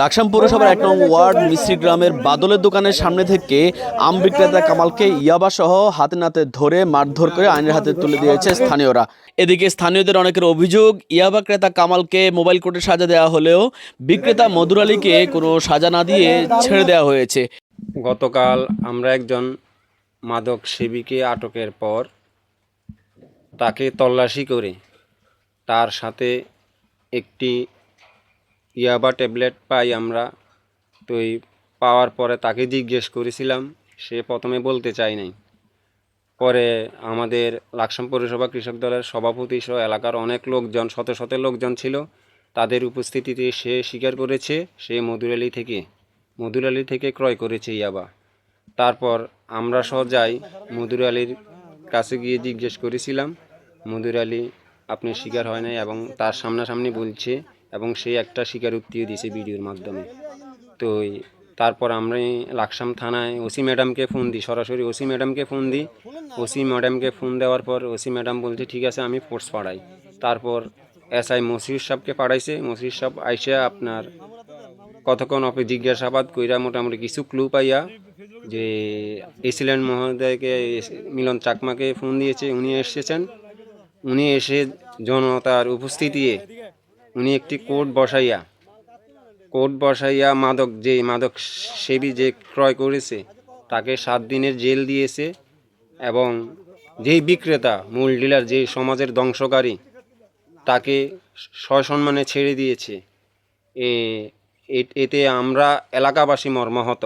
লাকসাম পৌরসভার ১ নং ওয়ার্ড মিস্ত্রি গ্রামের বাদলের দোকানের সামনে থেকে আম বিক্রেতা কামালকে ইয়াবা সহ হাতে নাতে ধরে মারধর করে আইনের হাতে তুলে দিয়েছে স্থানীয়রা। এদিকে স্থানীয়দের অনেকের অভিযোগ, ইয়াবা ক্রেতা কামালকে মোবাইল কোর্টে সাজা দেওয়া হলেও বিক্রেতা মধুর আলীকে কোনো সাজা না দিয়ে ছেড়ে দেওয়া হয়েছে। গতকাল আমরা একজন মাদক সেবীকে আটকের পর তাকে তল্লাশি করে তার সাথে একটি ইয়াবা ট্যাবলেট পাই আমরা। তো এই পাওয়ার পরে তাকে জিজ্ঞেস করেছিলাম, সে প্রথমে বলতে চায় নাই। পরে আমাদের লাকসাম পৌরসভা কৃষক দলের সভাপতি সহ এলাকার অনেক লোকজন, শত শত লোকজন ছিল, তাদের উপস্থিতিতে সে স্বীকার করেছে সে মধুর আলী থেকে ক্রয় করেছে ইয়াবা। তারপর আমরা সহ যাই মধুর আলীর কাছে গিয়ে জিজ্ঞেস করেছিলাম, মধুর আলী আপনি স্বীকার হয় নাই এবং তার সামনাসামনি বলছে এবং সে একটা স্বীকারোক্তিও দিয়েছে ভিডিওর মাধ্যমে। তো তারপর আমরা লাকসাম থানায় ওসি ম্যাডামকে ফোন দিই, সরাসরি ওসি ম্যাডামকে ফোন দিই। ওসি ম্যাডামকে ফোন দেওয়ার পর ওসি ম্যাডাম বলছে ঠিক আছে আমি ফোর্স পাঠাই। তারপর এসআই মসির সাহেবকে পাঠাইছে। মসির সাহেব আইসা আপনার কতক্ষণ জিজ্ঞাসাবাদ কইরা মোটামুটি কিছু ক্লু পাইয়া যে এসিল্যান্ড মহোদয়কে, মিলন চাকমাকে ফোন দিয়েছে, উনি এসেছেন। উনি এসে জনতার উপস্থিতিতে উনি একটি কোর্ট বসাইয়া মাদক সেবী যে ক্রয় করেছে তাকে 7 দিনের জেল দিয়েছে এবং যেই বিক্রেতা মূল ডিলার, যে সমাজের ধ্বংসকারী, তাকে সসম্মানে ছেড়ে দিয়েছে। এতে আমরা এলাকাবাসী মর্মাহত।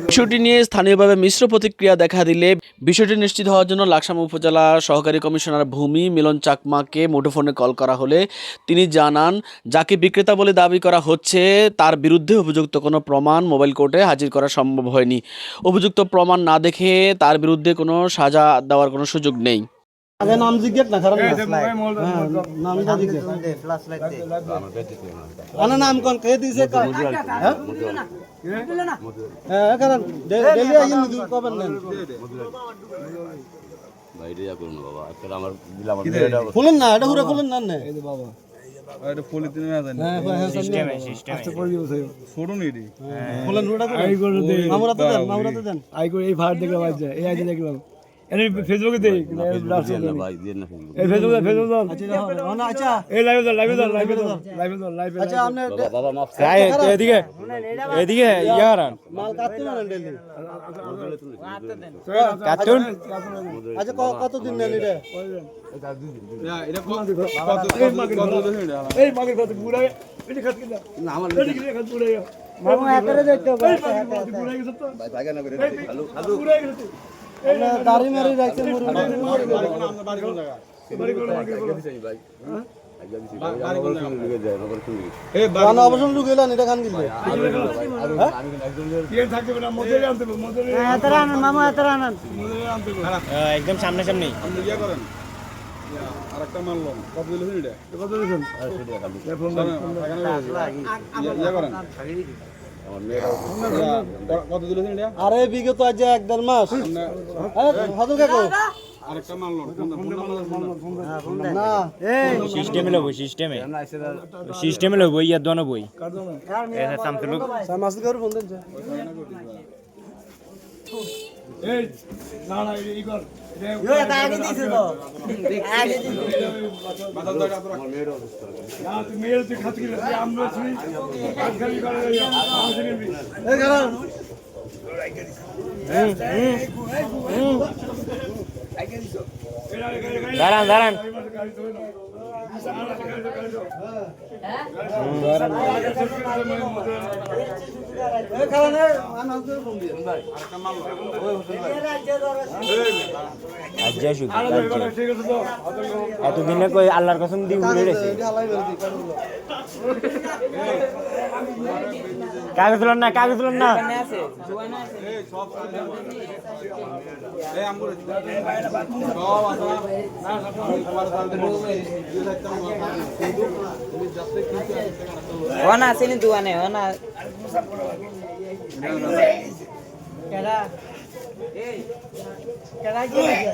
বিষয়টি নিয়ে স্থানীয়ভাবে মিশ্র প্রতিক্রিয়া দেখা দিলে বিষয়টি নিশ্চিত হওয়ার জন্য লাকসাম উপজেলা সহকারী কমিশনার ভূমি মিলন চাকমাকে মুঠোফোনে কল করা হলে তিনি জানান, যাকে বিক্রেতা বলে দাবি করা হচ্ছে তার বিরুদ্ধে উপযুক্ত কোনো প্রমাণ মোবাইল কোর্টে হাজির করা সম্ভব হয়নি। উপযুক্ত প্রমাণ না দেখে তার বিরুদ্ধে কোনো সাজা দেওয়ার কোনো সুযোগ নেই। আগে নাম জিজ্ঞেস না, কারণ নামটা জিজ্ঞেস নাম কোন কে দিছে, কারণ ডেলি আইন দুই কবেন নেন বাইরে যা করুন বাবা। আজকাল আমার খুলেন না, এটা পুরো খুলেন না এই যে বাবা, এটা পলিথিন না জানি সিস্টেমে আস্তে করে দিও ছোড়ুন এডি খুলেন রোডা করে আই করে দেন, মামরাতে দেন আই করে এই ভাড় দেখে বাজ যায়। এই আজ দেখলাম এনে ফেসবুকে দেই, ভাই দেন না এই ফেসবুক আচ্ছা এই লাইভ আচ্ছা আপনি বাবা মাফ চাই এদিকে ইয়ারান মাল কাটতে না ডেলি কাটুন। আচ্ছা কত দিন নেন এটা? এটা কত দিন এই মাগের কত পুরো এটা খাত কিনা না আমার এটা খাত পুরো মামু এতরে দেখতে ভাই পুরো গেছে তো ভাই জায়গা না করে খালু পুরো গেছে দাড়ি মারি রাখছে মুরু আমরা বাড়ি কোন জায়গা বাড়ি কোন জায়গা ভাই বাড়ি কোন জায়গা লুকে যায় নগর শুনি এই বানা অবশ্য লুকেলা নিটা খান গিলে হ্যাঁ কি থাকবে না মধ্যে আনতে মধ্যে এতরা আনন মামু এতরা আনন মধ্যে আনতে একদম সামনে আপনি কি করেন আরেকটা মানলাম কত দিল এটা কত দিছেন ফোন ইয়া করেন কত দিল এটা? আরে বিগত আজ 1.5 মাস হাজু কাকু আরেকটা মানলাম না এই সিস্টেমে লব ইয়া দন বই এ সামতলু সামাসি করে ফোন দেন এই না এই কর এটা আগে দিছে তো আগে দিছে বাদল দাও আমার মেয়ের অবস্থা না তুমি মেয়ের তুই খাতি গেলে আমরা শুনি খালি করে এই কারণ দাঁড়ান এতদিনে কই আল্লাহর কসম দিয়ে ঘুরে রেছে কাগজ না ওনা আসেনি দোকানে ওনা কেডা কেডা কি এই